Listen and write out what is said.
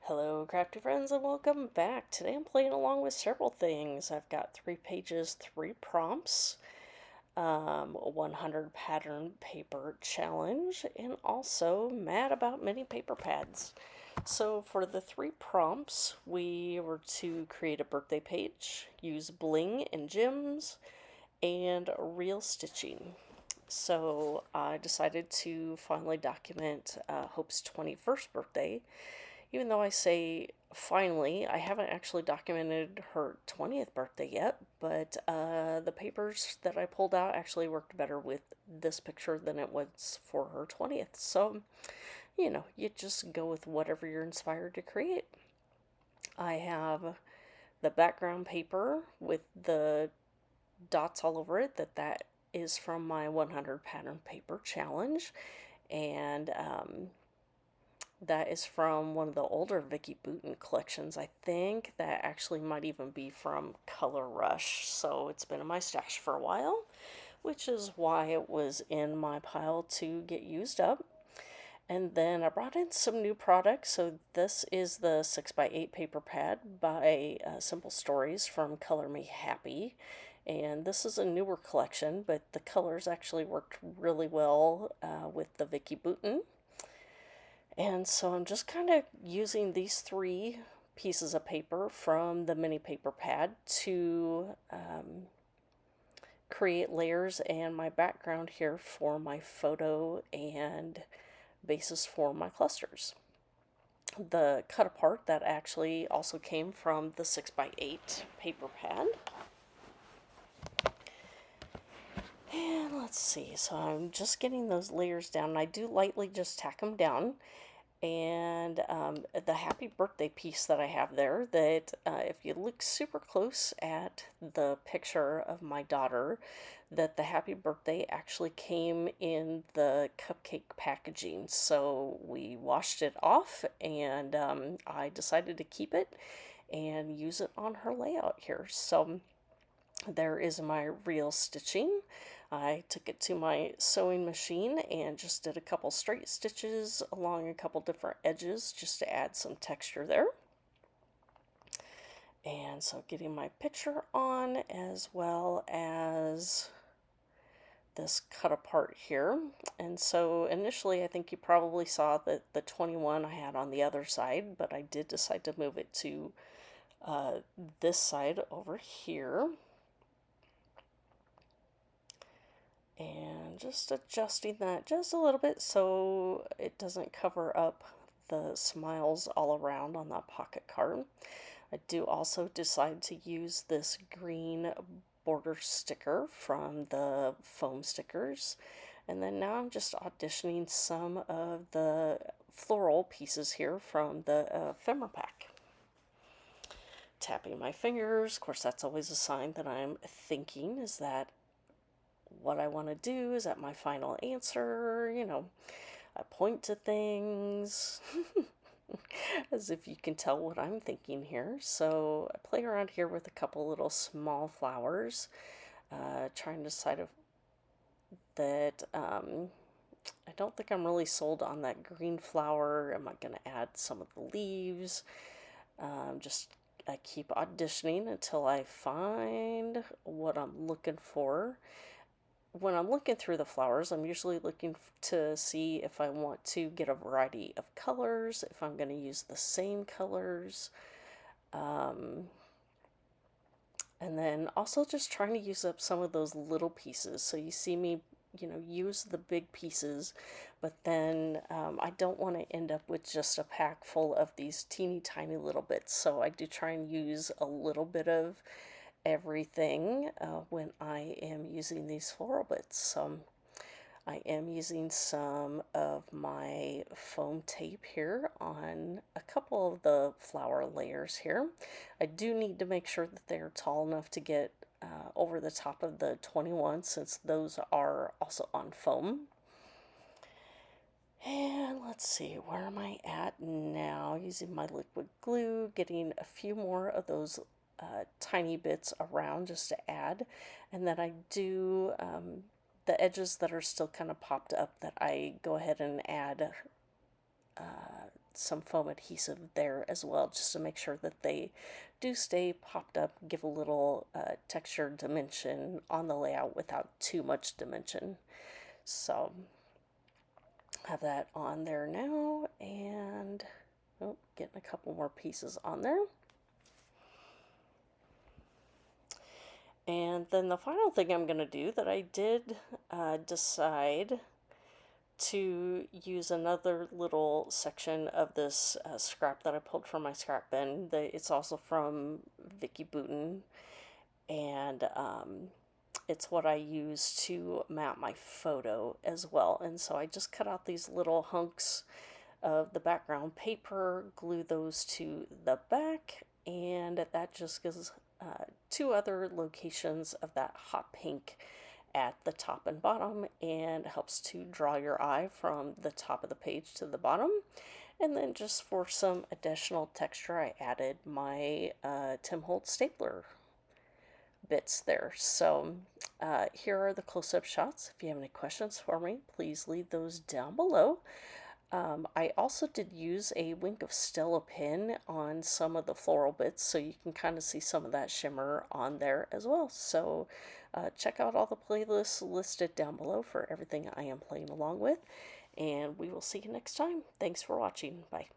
Hello, crafty friends, and welcome back. Today I'm playing along with several things. I've got 3 pages, 3 prompts, 100 pattern paper challenge, and also mad about mini paper pads. So for the 3 prompts, we were to create a birthday page, use bling and gems, and real stitching. So I decided to finally document Hope's 21st birthday. Even though I say finally, I haven't actually documented her 20th birthday yet, but the papers that I pulled out actually worked better with this picture than it was for her 20th. So, you just go with whatever you're inspired to create. I have the background paper with the dots all over it, that is from my 100 pattern paper challenge. And that is from one of the older Vicky Bouton collections. I think that actually might even be from Color Rush. So it's been in my stash for a while, which is why it was in my pile to get used up. And then I brought in some new products. So this is the 6x8 paper pad by Simple Stories from Color Me Happy. And this is a newer collection, but the colors actually worked really well with the Vicky Bouton. And so I'm just kind of using these 3 pieces of paper from the mini paper pad to create layers and my background here for my photo and basis for my clusters. The cut apart that actually also came from the 6x8 paper pad. And let's see, so I'm just getting those layers down, and I do lightly just tack them down. And the happy birthday piece that I have there, that if you look super close at the picture of my daughter, that the happy birthday actually came in the cupcake packaging. So we washed it off, and I decided to keep it and use it on her layout here. So there is my real stitching. I took it to my sewing machine and just did a couple straight stitches along a couple different edges just to add some texture there. And so getting my picture on, as well as this cut apart here. And so initially I think you probably saw that the 21 I had on the other side, but I did decide to move it to this side over here. And just adjusting that just a little bit so it doesn't cover up the smiles all around on that pocket card. I do also decide to use this green border sticker from the foam stickers. And then now I'm just auditioning some of the floral pieces here from the ephemera pack. Tapping my fingers, of course that's always a sign that I'm thinking, is that what I want to do? Is that my final answer? I point to things as if you can tell what I'm thinking here. So I play around here with a couple little small flowers, trying to decide if that I don't think I'm really sold on that green flower. Am I going to add some of the leaves? Just I keep auditioning until I find what I'm looking for. When I'm looking through the flowers, I'm usually looking to see if I want to get a variety of colors, if I'm going to use the same colors. And then also just trying to use up some of those little pieces. So you see me, use the big pieces, but then I don't want to end up with just a pack full of these teeny tiny little bits. So I do try and use a little bit of everything when I am using these floral bits. So I am using some of my foam tape here on a couple of the flower layers here. I do need to make sure that they're tall enough to get over the top of the 21, since those are also on foam. And let's see, where am I at now? Using my liquid glue, getting a few more of those tiny bits around just to add. And then I do the edges that are still kind of popped up, that I go ahead and add some foam adhesive there as well, just to make sure that they do stay popped up, give a little texture dimension on the layout without too much dimension. So have that on there now, and oh, getting a couple more pieces on there. And then the final thing I'm going to do, that I did decide to use another little section of this scrap that I pulled from my scrap bin. It's also from Vicky Boutin, and it's what I use to mount my photo as well. And so I just cut out these little hunks of the background paper, glue those to the back, and that just gives two other locations of that hot pink at the top and bottom, and helps to draw your eye from the top of the page to the bottom. And then just for some additional texture, I added my Tim Holtz stapler bits there. So here are the close-up shots. If you have any questions for me, please leave those down below. I also did use a wink of Stella pin on some of the floral bits, so you can kind of see some of that shimmer on there as well. So check out all the playlists listed down below for everything I am playing along with, and we will see you next time. Thanks for watching. Bye.